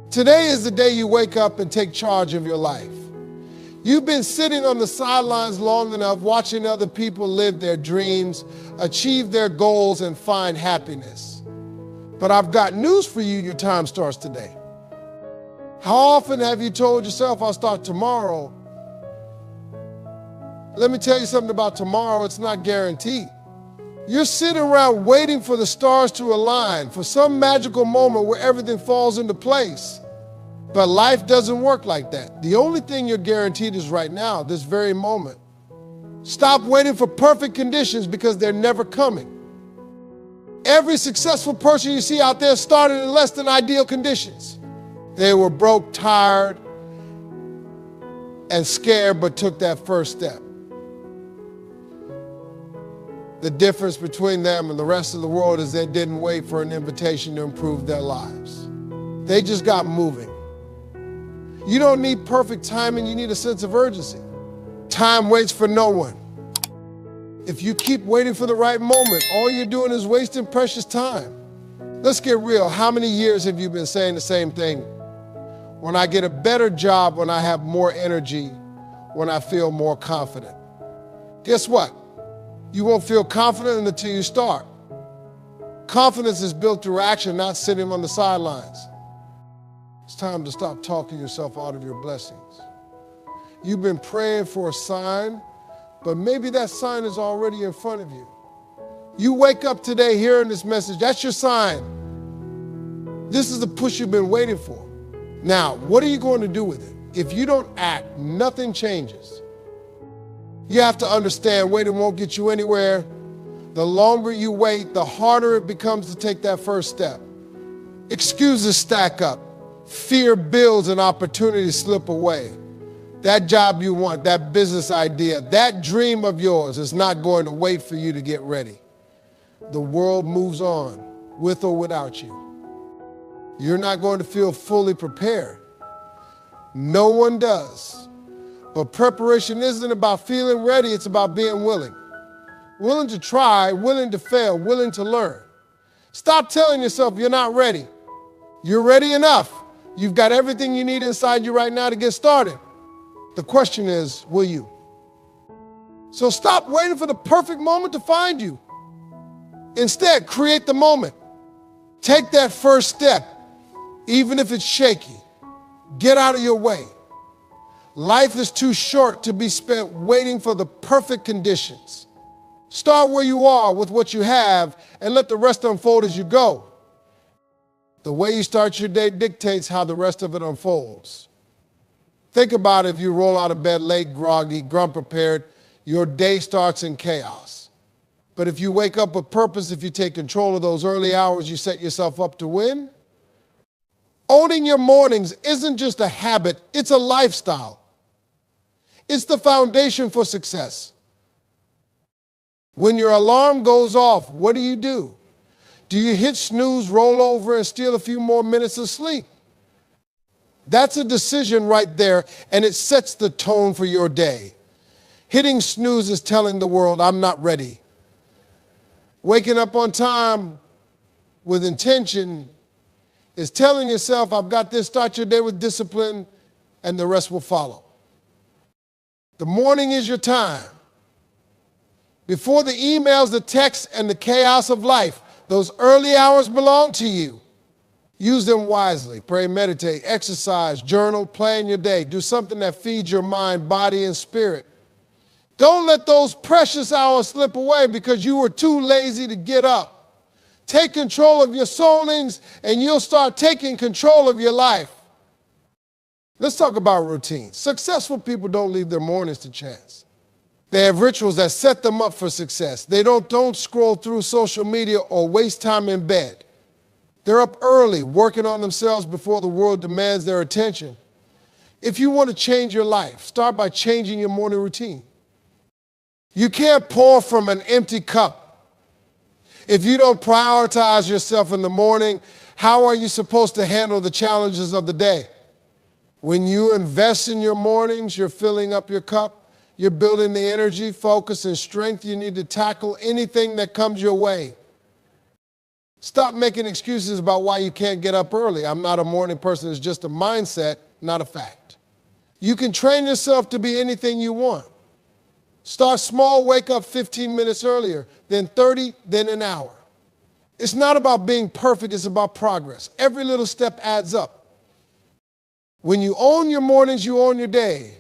Today is the day you wake up and take charge of your life. You've been sitting on the sidelines long enough watching other people live their dreams, achieve their goals, and find happiness. But I've got news for you, your time starts today. How often have you told yourself, I'll start tomorrow? Let me tell you something about tomorrow, it's not guaranteed. You're sitting around waiting for the stars to align, for some magical moment where everything falls into place. But life doesn't work like that. The only thing you're guaranteed is right now, this very moment. Stop waiting for perfect conditions because they're never coming. Every successful person you see out there started in less than ideal conditions. They were broke, tired, and scared, but took that first step. The difference between them and the rest of the world is they didn't wait for an invitation to improve their lives. They just got moving. You don't need perfect timing, you need a sense of urgency. Time waits for no one. If you keep waiting for the right moment, all you're doing is wasting precious time. Let's get real. How many years have you been saying the same thing? When I get a better job, when I have more energy, when I feel more confident. Guess what? You won't feel confident until you start. Confidence is built through action, not sitting on the sidelines. It's time to stop talking yourself out of your blessings. You've been praying for a sign, but maybe that sign is already in front of you. You wake up today hearing this message, that's your sign. This is the push you've been waiting for. Now, what are you going to do with it? If you don't act, nothing changes. You have to understand waiting won't get you anywhere. The longer you wait, the harder it becomes to take that first step. Excuses stack up. Fear builds and opportunities slip away. That job you want, that business idea, that dream of yours is not going to wait for you to get ready. The world moves on, with or without you. You're not going to feel fully prepared. No one does. But preparation isn't about feeling ready, it's about being willing. Willing to try, willing to fail, willing to learn. Stop telling yourself you're not ready. You're ready enough. You've got everything you need inside you right now to get started. The question is, will you? So stop waiting for the perfect moment to find you. Instead, create the moment. Take that first step, even if it's shaky. Get out of your way. Life is too short to be spent waiting for the perfect conditions. Start where you are with what you have and let the rest unfold as you go. The way you start your day dictates how the rest of it unfolds. Think about if you roll out of bed late, groggy, unprepared, your day starts in chaos. But if you wake up with purpose, if you take control of those early hours, you set yourself up to win. Owning your mornings isn't just a habit, it's a lifestyle. It's the foundation for success. When your alarm goes off, what do? Do you hit snooze, roll over, and steal a few more minutes of sleep? That's a decision right there, and it sets the tone for your day. Hitting snooze is telling the world, I'm not ready. Waking up on time with intention is telling yourself, I've got this. Start your day with discipline, and the rest will follow. The morning is your time. Before the emails, the texts, and the chaos of life, those early hours belong to you. Use them wisely. Pray, meditate, exercise, journal, plan your day. Do something that feeds your mind, body, and spirit. Don't let those precious hours slip away because you were too lazy to get up. Take control of your soulings, and you'll start taking control of your life. Let's talk about routine. Successful people don't leave their mornings to chance. They have rituals that set them up for success. They don't scroll through social media or waste time in bed. They're up early, working on themselves before the world demands their attention. If you want to change your life, start by changing your morning routine. You can't pour from an empty cup. If you don't prioritize yourself in the morning, how are you supposed to handle the challenges of the day? When you invest in your mornings, you're filling up your cup. You're building the energy, focus, and strength you need to tackle anything that comes your way. Stop making excuses about why you can't get up early. I'm not a morning person. It's just a mindset, not a fact. You can train yourself to be anything you want. Start small, wake up 15 minutes earlier, then 30, then an hour. It's not about being perfect, it's about progress. Every little step adds up. When you own your mornings, you own your day.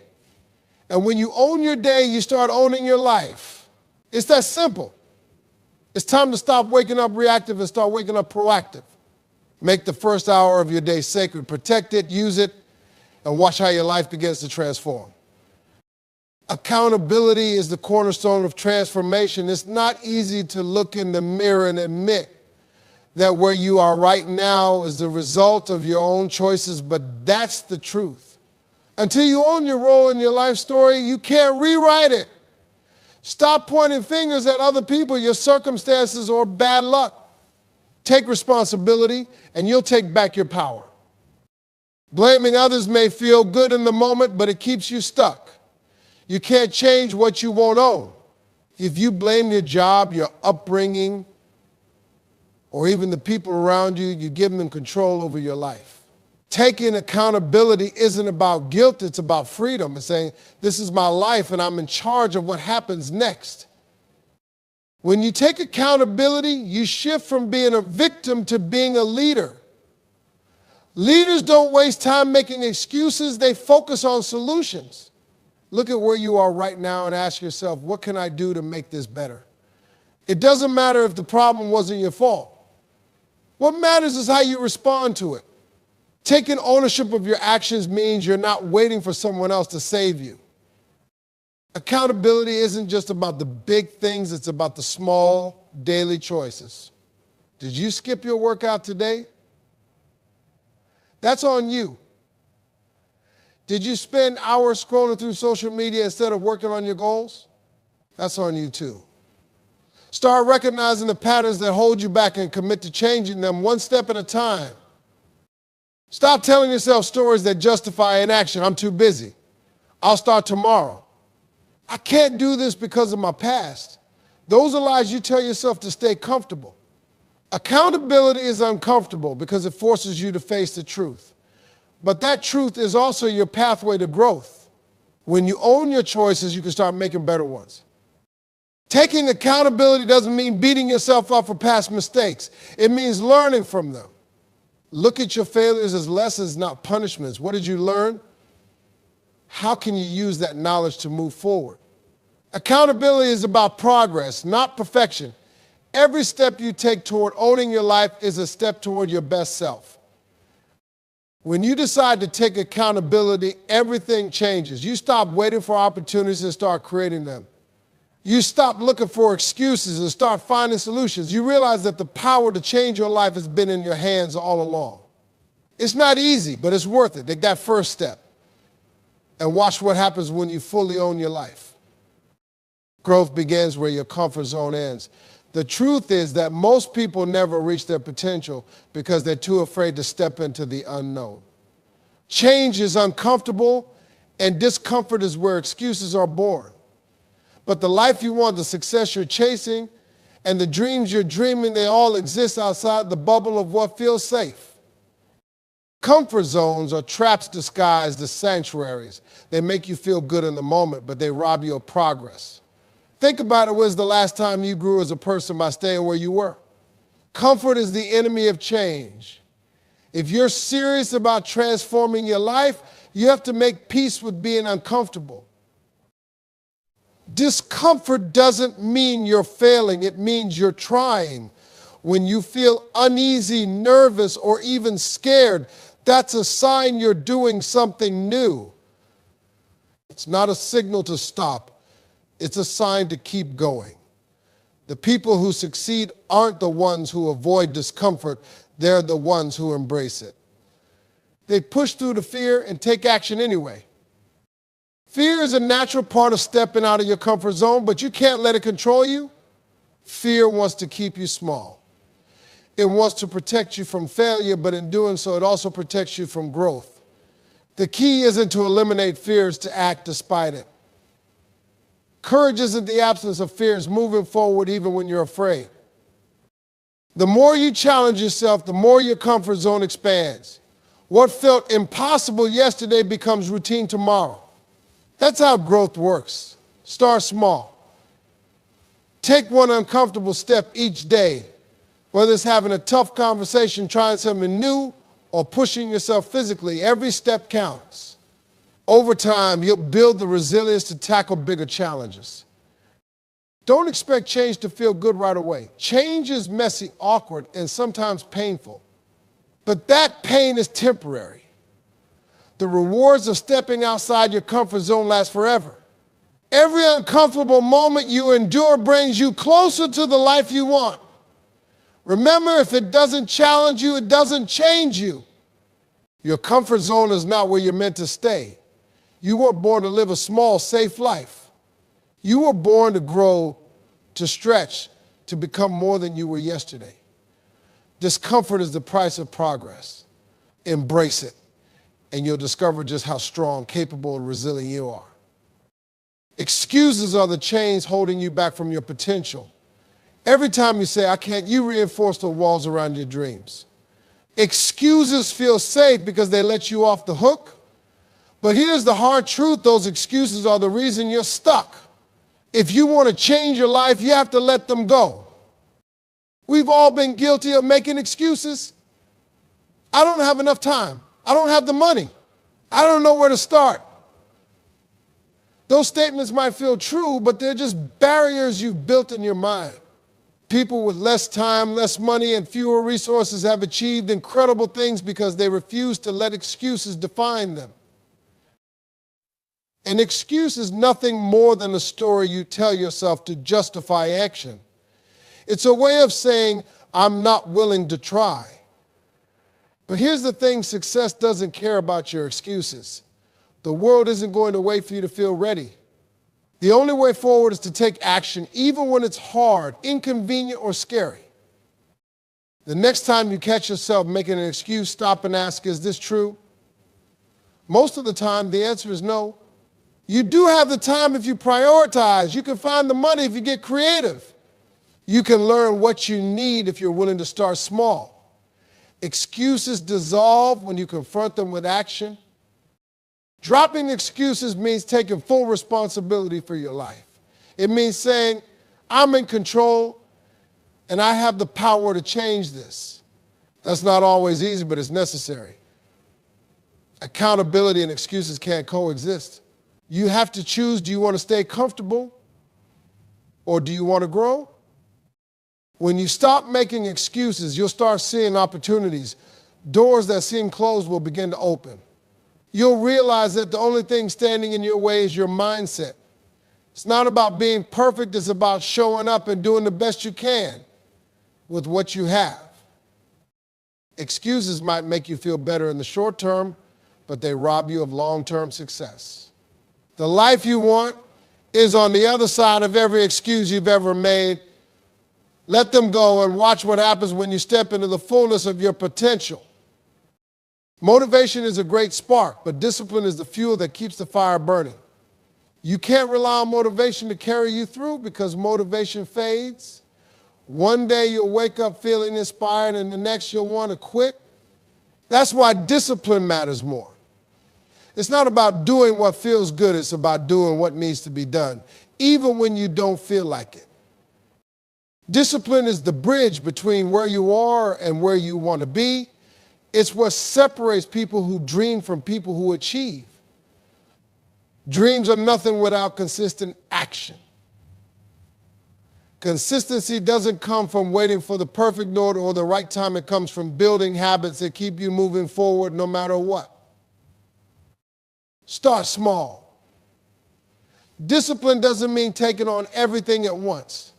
And when you own your day, you start owning your life. It's that simple. It's time to stop waking up reactive and start waking up proactive. Make the first hour of your day sacred. Protect it, use it, and watch how your life begins to transform. Accountability is the cornerstone of transformation. It's not easy to look in the mirror and admit that where you are right now is the result of your own choices, but that's the truth. Until you own your role in your life story, you can't rewrite it. Stop pointing fingers at other people, your circumstances, or bad luck. Take responsibility, and you'll take back your power. Blaming others may feel good in the moment, but it keeps you stuck. You can't change what you won't own. If you blame your job, your upbringing, or even the people around you, you give them control over your life. Taking accountability isn't about guilt, it's about freedom. It's saying, this is my life and I'm in charge of what happens next. When you take accountability, you shift from being a victim to being a leader. Leaders don't waste time making excuses, they focus on solutions. Look at where you are right now and ask yourself, what can I do to make this better? It doesn't matter if the problem wasn't your fault. What matters is how you respond to it. Taking ownership of your actions means you're not waiting for someone else to save you. Accountability isn't just about the big things, it's about the small daily choices. Did you skip your workout today? That's on you. Did you spend hours scrolling through social media instead of working on your goals? That's on you too. Start recognizing the patterns that hold you back and commit to changing them one step at a time. Stop telling yourself stories that justify inaction. I'm too busy. I'll start tomorrow. I can't do this because of my past. Those are lies you tell yourself to stay comfortable. Accountability is uncomfortable because it forces you to face the truth. But that truth is also your pathway to growth. When you own your choices, you can start making better ones. Taking accountability doesn't mean beating yourself up for past mistakes. It means learning from them. Look at your failures as lessons, not punishments. What did you learn? How can you use that knowledge to move forward? Accountability is about progress, not perfection. Every step you take toward owning your life is a step toward your best self. When you decide to take accountability, everything changes. You stop waiting for opportunities and start creating them. You stop looking for excuses and start finding solutions. You realize that the power to change your life has been in your hands all along. It's not easy, but it's worth it. Take that first step and watch what happens when you fully own your life. Growth begins where your comfort zone ends. The truth is that most people never reach their potential because they're too afraid to step into the unknown. Change is uncomfortable, and discomfort is where excuses are born. But the life you want, the success you're chasing, and the dreams you're dreaming, they all exist outside the bubble of what feels safe. Comfort zones are traps disguised as sanctuaries. They make you feel good in the moment, but they rob you of progress. Think about it. When was the last time you grew as a person by staying where you were? Comfort is the enemy of change. If you're serious about transforming your life, you have to make peace with being uncomfortable. Discomfort doesn't mean you're failing, it means you're trying. When you feel uneasy, nervous, or even scared, that's a sign you're doing something new. It's not a signal to stop, it's a sign to keep going. The people who succeed aren't the ones who avoid discomfort, they're the ones who embrace it. They push through the fear and take action anyway. Fear is a natural part of stepping out of your comfort zone, but you can't let it control you. Fear wants to keep you small. It wants to protect you from failure, but in doing so, it also protects you from growth. The key isn't to eliminate fear, it's to act despite it. Courage isn't the absence of fear, it's moving forward even when you're afraid. The more you challenge yourself, the more your comfort zone expands. What felt impossible yesterday becomes routine tomorrow. That's how growth works. Start small. Take one uncomfortable step each day, whether it's having a tough conversation, trying something new, or pushing yourself physically. Every step counts. Over time, you'll build the resilience to tackle bigger challenges. Don't expect change to feel good right away. Change is messy, awkward, and sometimes painful. But that pain is temporary. The rewards of stepping outside your comfort zone last forever. Every uncomfortable moment you endure brings you closer to the life you want. Remember, if it doesn't challenge you, it doesn't change you. Your comfort zone is not where you're meant to stay. You weren't born to live a small, safe life. You were born to grow, to stretch, to become more than you were yesterday. Discomfort is the price of progress. Embrace it, and you'll discover just how strong, capable, and resilient you are. Excuses are the chains holding you back from your potential. Every time you say, I can't, you reinforce the walls around your dreams. Excuses feel safe because they let you off the hook. But here's the hard truth, those excuses are the reason you're stuck. If you want to change your life, you have to let them go. We've all been guilty of making excuses. I don't have enough time. I don't have the money. I don't know where to start. Those statements might feel true, but they're just barriers you've built in your mind. People with less time, less money, and fewer resources have achieved incredible things because they refuse to let excuses define them. An excuse is nothing more than a story you tell yourself to justify action. It's a way of saying, I'm not willing to try. But here's the thing, success doesn't care about your excuses. The world isn't going to wait for you to feel ready. The only way forward is to take action, even when it's hard, inconvenient, or scary. The next time you catch yourself making an excuse, stop and ask, is this true? Most of the time, the answer is no. You do have the time if you prioritize. You can find the money if you get creative. You can learn what you need if you're willing to start small. Excuses dissolve when you confront them with action. Dropping excuses means taking full responsibility for your life. It means saying, I'm in control and I have the power to change this. That's not always easy, but it's necessary. Accountability and excuses can't coexist. You have to choose, do you want to stay comfortable or do you want to grow? When you stop making excuses, you'll start seeing opportunities. Doors that seem closed will begin to open. You'll realize that the only thing standing in your way is your mindset. It's not about being perfect, it's about showing up and doing the best you can with what you have. Excuses might make you feel better in the short term, but they rob you of long-term success. The life you want is on the other side of every excuse you've ever made. Let them go and watch what happens when you step into the fullness of your potential. Motivation is a great spark, but discipline is the fuel that keeps the fire burning. You can't rely on motivation to carry you through because motivation fades. One day you'll wake up feeling inspired and the next you'll want to quit. That's why discipline matters more. It's not about doing what feels good, it's about doing what needs to be done, even when you don't feel like it. Discipline is the bridge between where you are and where you want to be. It's what separates people who dream from people who achieve. Dreams are nothing without consistent action. Consistency doesn't come from waiting for the perfect note or the right time. It comes from building habits that keep you moving forward no matter what. Start small. Discipline doesn't mean taking on everything at once.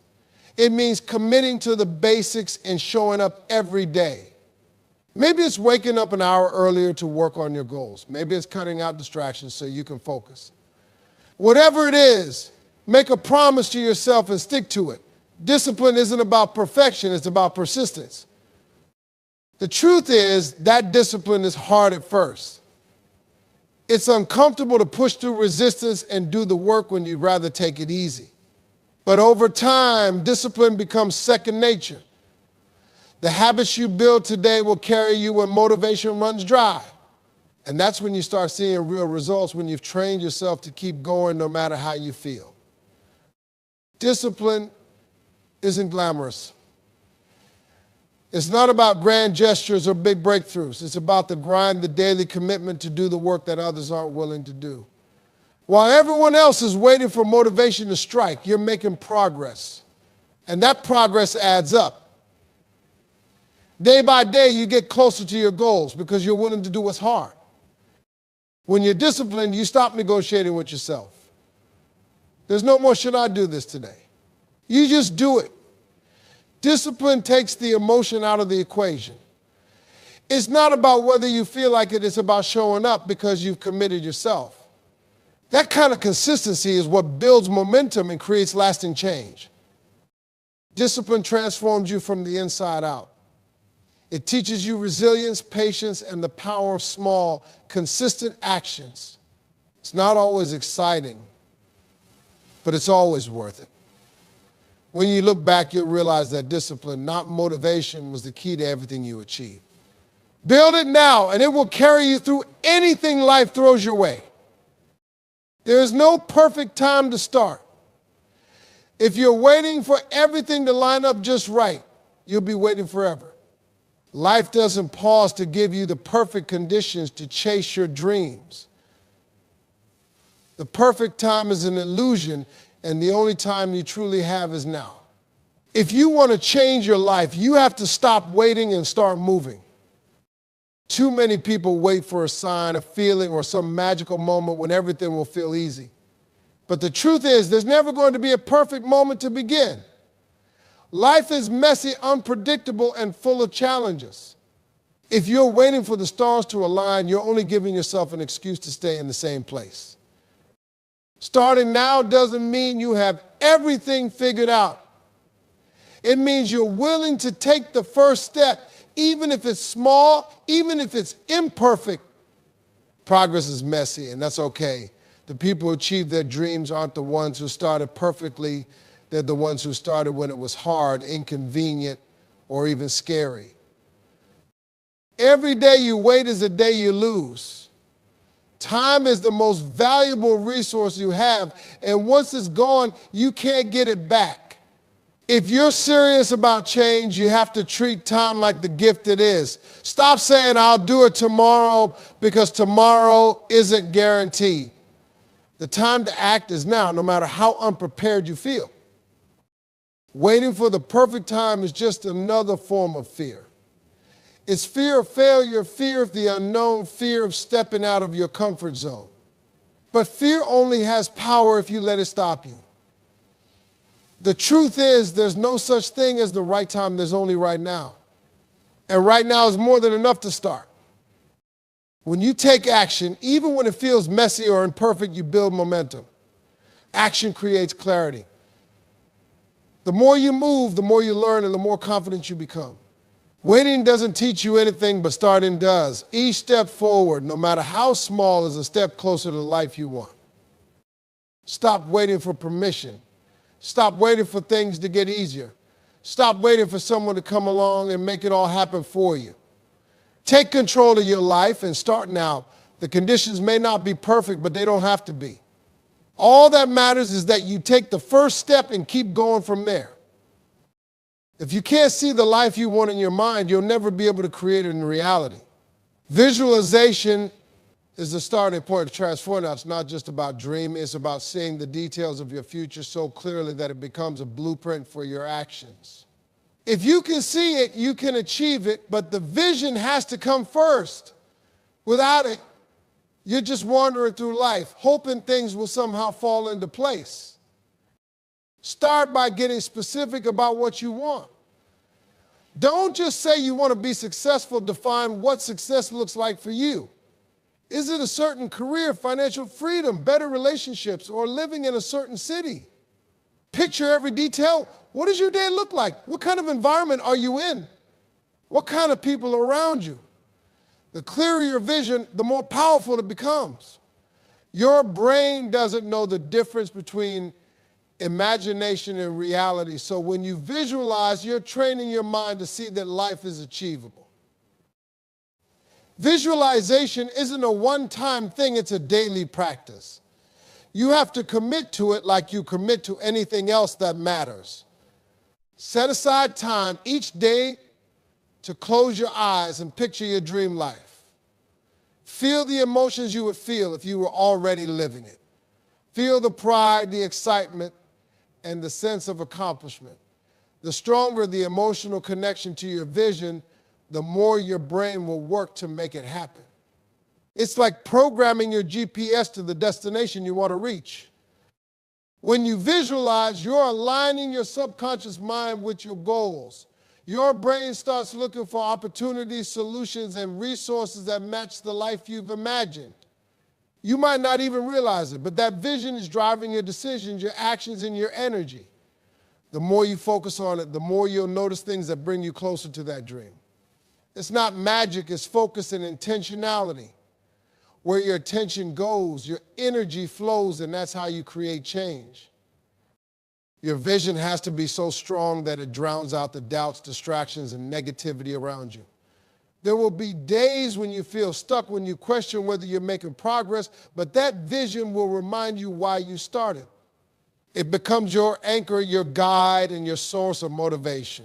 It means committing to the basics and showing up every day. Maybe it's waking up an hour earlier to work on your goals. Maybe it's cutting out distractions so you can focus. Whatever it is, make a promise to yourself and stick to it. Discipline isn't about perfection, it's about persistence. The truth is that discipline is hard at first. It's uncomfortable to push through resistance and do the work when you'd rather take it easy. But over time, discipline becomes second nature. The habits you build today will carry you when motivation runs dry. And that's when you start seeing real results, when you've trained yourself to keep going no matter how you feel. Discipline isn't glamorous. It's not about grand gestures or big breakthroughs. It's about the grind, the daily commitment to do the work that others aren't willing to do. While everyone else is waiting for motivation to strike, you're making progress. And that progress adds up. Day by day, you get closer to your goals because you're willing to do what's hard. When you're disciplined, you stop negotiating with yourself. There's no more, should I do this today? You just do it. Discipline takes the emotion out of the equation. It's not about whether you feel like it, it's about showing up because you've committed yourself. That kind of consistency is what builds momentum and creates lasting change. Discipline transforms you from the inside out. It teaches you resilience, patience, and the power of small, consistent actions. It's not always exciting, but it's always worth it. When you look back, you'll realize that discipline, not motivation, was the key to everything you achieved. Build it now, and it will carry you through anything life throws your way. There is no perfect time to start. If you're waiting for everything to line up just right, you'll be waiting forever. Life doesn't pause to give you the perfect conditions to chase your dreams. The perfect time is an illusion, and the only time you truly have is now. If you want to change your life, you have to stop waiting and start moving. Too many people wait for a sign, a feeling, or some magical moment when everything will feel easy. But the truth is, there's never going to be a perfect moment to begin. Life is messy, unpredictable, and full of challenges. If you're waiting for the stars to align, you're only giving yourself an excuse to stay in the same place. Starting now doesn't mean you have everything figured out. It means you're willing to take the first step, even if it's small, even if it's imperfect. Progress is messy, and that's okay. The people who achieve their dreams aren't the ones who started perfectly. They're the ones who started when it was hard, inconvenient, or even scary. Every day you wait is a day you lose. Time is the most valuable resource you have, and once it's gone, you can't get it back. If you're serious about change, you have to treat time like the gift it is. Stop saying, I'll do it tomorrow, because tomorrow isn't guaranteed. The time to act is now, no matter how unprepared you feel. Waiting for the perfect time is just another form of fear. It's fear of failure, fear of the unknown, fear of stepping out of your comfort zone. But fear only has power if you let it stop you. The truth is, there's no such thing as the right time, there's only right now. And right now is more than enough to start. When you take action, even when it feels messy or imperfect, you build momentum. Action creates clarity. The more you move, the more you learn, and the more confident you become. Waiting doesn't teach you anything, but starting does. Each step forward, no matter how small, is a step closer to the life you want. Stop waiting for permission. Stop waiting for things to get easier. Stop waiting for someone to come along and make it all happen for you. Take control of your life and start now. The conditions may not be perfect, but they don't have to be. All that matters is that you take the first step and keep going from there. If you can't see the life you want in your mind, you'll never be able to create it in reality. Visualization is the starting point to transform. Now, it's not just about dreaming, it's about seeing the details of your future so clearly that it becomes a blueprint for your actions. If you can see it, you can achieve it, but the vision has to come first. Without it, you're just wandering through life, hoping things will somehow fall into place. Start by getting specific about what you want. Don't just say you want to be successful, define what success looks like for you. Is it a certain career, financial freedom, better relationships, or living in a certain city? Picture every detail. What does your day look like? What kind of environment are you in? What kind of people are around you? The clearer your vision, the more powerful it becomes. Your brain doesn't know the difference between imagination and reality. So when you visualize, you're training your mind to see that life is achievable. Visualization isn't a one-time thing, it's a daily practice. You have to commit to it like you commit to anything else that matters. Set aside time each day to close your eyes and picture your dream life. Feel the emotions you would feel if you were already living it. Feel the pride, the excitement, and the sense of accomplishment. The stronger the emotional connection to your vision, the more your brain will work to make it happen. It's like programming your GPS to the destination you want to reach. When you visualize, you're aligning your subconscious mind with your goals. Your brain starts looking for opportunities, solutions, and resources that match the life you've imagined. You might not even realize it, but that vision is driving your decisions, your actions, and your energy. The more you focus on it, the more you'll notice things that bring you closer to that dream. It's not magic, it's focus and intentionality. Where your attention goes, your energy flows, and that's how you create change. Your vision has to be so strong that it drowns out the doubts, distractions, and negativity around you. There will be days when you feel stuck, when you question whether you're making progress, but that vision will remind you why you started. It becomes your anchor, your guide, and your source of motivation.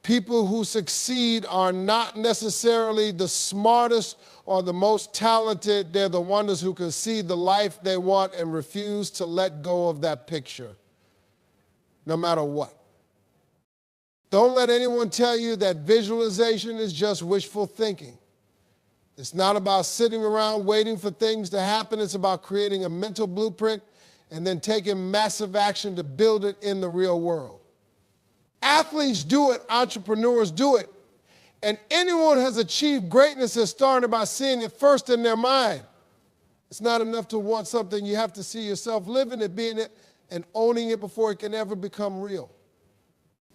People who succeed are not necessarily the smartest or the most talented. They're the ones who can see the life they want and refuse to let go of that picture, no matter what. Don't let anyone tell you that visualization is just wishful thinking. It's not about sitting around waiting for things to happen. It's about creating a mental blueprint and then taking massive action to build it in the real world. Athletes do it, entrepreneurs do it, and anyone who has achieved greatness has started by seeing it first in their mind. It's not enough to want something. You have to see yourself living it, being it, and owning it before it can ever become real.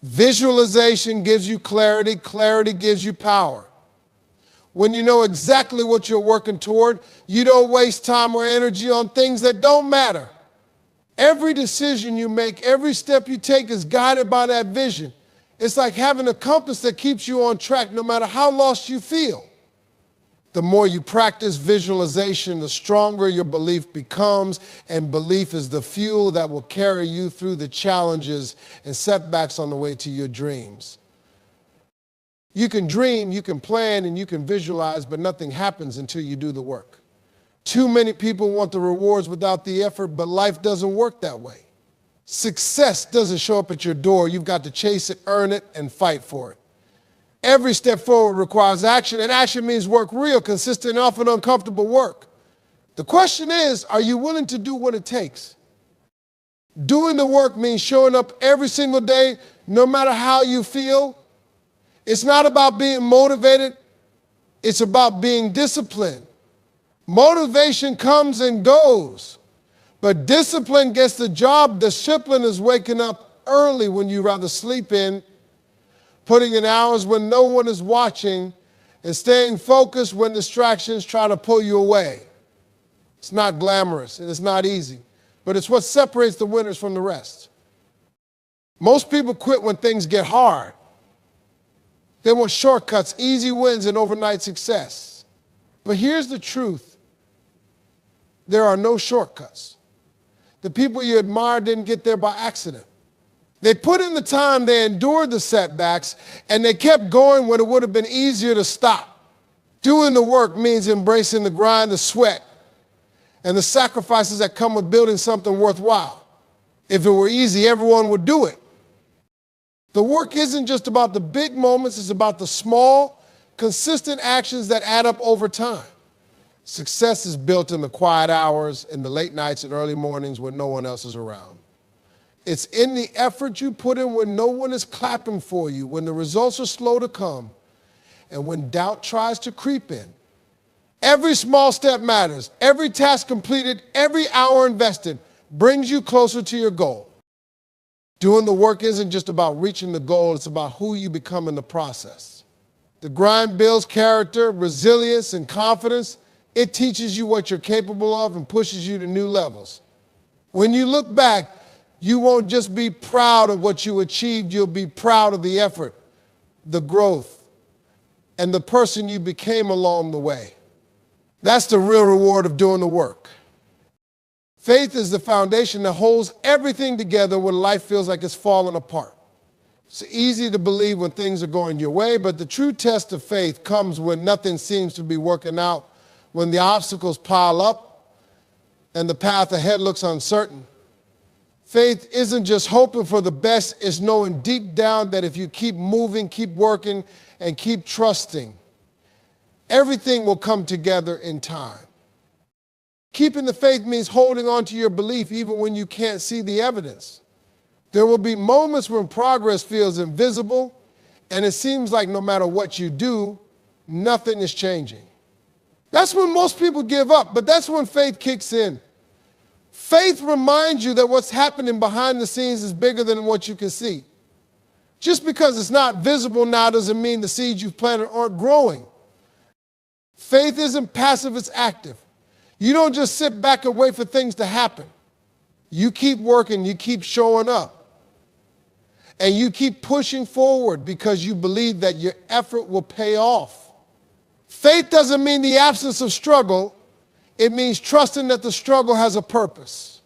Visualization gives you clarity. Clarity gives you power. When you know exactly what you're working toward, you don't waste time or energy on things that don't matter. Every decision you make, every step you take is guided by that vision. It's like having a compass that keeps you on track no matter how lost you feel. The more you practice visualization, the stronger your belief becomes, and belief is the fuel that will carry you through the challenges and setbacks on the way to your dreams. You can dream, you can plan, and you can visualize, but nothing happens until you do the work. Too many people want the rewards without the effort, but life doesn't work that way. Success doesn't show up at your door. You've got to chase it, earn it, and fight for it. Every step forward requires action, and action means work, real, consistent, and often uncomfortable work. The question is, are you willing to do what it takes? Doing the work means showing up every single day, no matter how you feel. It's not about being motivated. It's about being disciplined. Motivation comes and goes, but discipline gets the job. Discipline is waking up early when you rather sleep in, putting in hours when no one is watching, and staying focused when distractions try to pull you away. It's not glamorous and it's not easy, but it's what separates the winners from the rest. Most people quit when things get hard. They want shortcuts, easy wins, and overnight success. But here's the truth. There are no shortcuts. The people you admire didn't get there by accident. They put in the time, they endured the setbacks, and they kept going when it would have been easier to stop. Doing the work means embracing the grind, the sweat, and the sacrifices that come with building something worthwhile. If it were easy, everyone would do it. The work isn't just about the big moments, it's about the small, consistent actions that add up over time. Success is built in the quiet hours, in the late nights and early mornings when no one else is around. It's in the effort you put in when no one is clapping for you, when the results are slow to come, and when doubt tries to creep in. Every small step matters. Every task completed, every hour invested brings you closer to your goal. Doing the work isn't just about reaching the goal, it's about who you become in the process. The grind builds character, resilience, and confidence. It teaches you what you're capable of and pushes you to new levels. When you look back, You won't just be proud of what you achieved, you'll be proud of the effort, the growth, and the person you became along the way. That's the real reward of doing the work. Faith is the foundation that holds everything together when life feels like it's falling apart. It's easy to believe when things are going your way, but the true test of faith comes when nothing seems to be working out, when the obstacles pile up and the path ahead looks uncertain. Faith isn't just hoping for the best, it's knowing deep down that if you keep moving, keep working, and keep trusting, everything will come together in time. Keeping the faith means holding on to your belief even when you can't see the evidence. There will be moments when progress feels invisible, and it seems like no matter what you do, nothing is changing. That's when most people give up, but that's when faith kicks in. Faith reminds you that what's happening behind the scenes is bigger than what you can see. Just because it's not visible now doesn't mean the seeds you've planted aren't growing. Faith isn't passive, it's active. You don't just sit back and wait for things to happen. You keep working, you keep showing up, and you keep pushing forward because you believe that your effort will pay off. Faith doesn't mean the absence of struggle. It means trusting that the struggle has a purpose.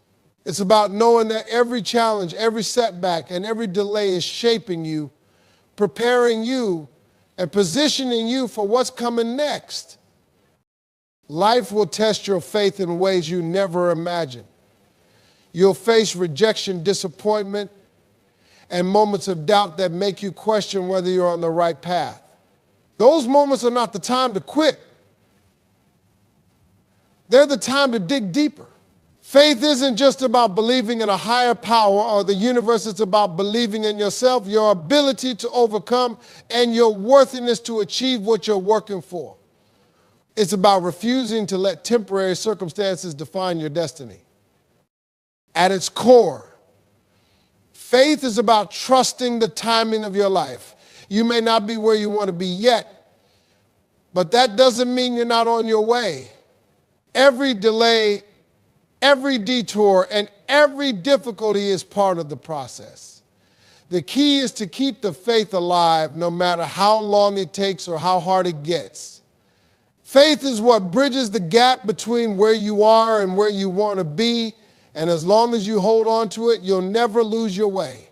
It's about knowing that every challenge, every setback, and every delay is shaping you, preparing you, and positioning you for what's coming next. Life will test your faith in ways you never imagined. You'll face rejection, disappointment, and moments of doubt that make you question whether you're on the right path. Those moments are not the time to quit. They're the time to dig deeper. Faith isn't just about believing in a higher power or the universe. It's about believing in yourself, your ability to overcome, and your worthiness to achieve what you're working for. It's about refusing to let temporary circumstances define your destiny. At its core, faith is about trusting the timing of your life. You may not be where you want to be yet, but that doesn't mean you're not on your way. Every delay, every detour, and every difficulty is part of the process. The key is to keep the faith alive no matter how long it takes or how hard it gets. Faith is what bridges the gap between where you are and where you want to be, and as long as you hold on to it, you'll never lose your way.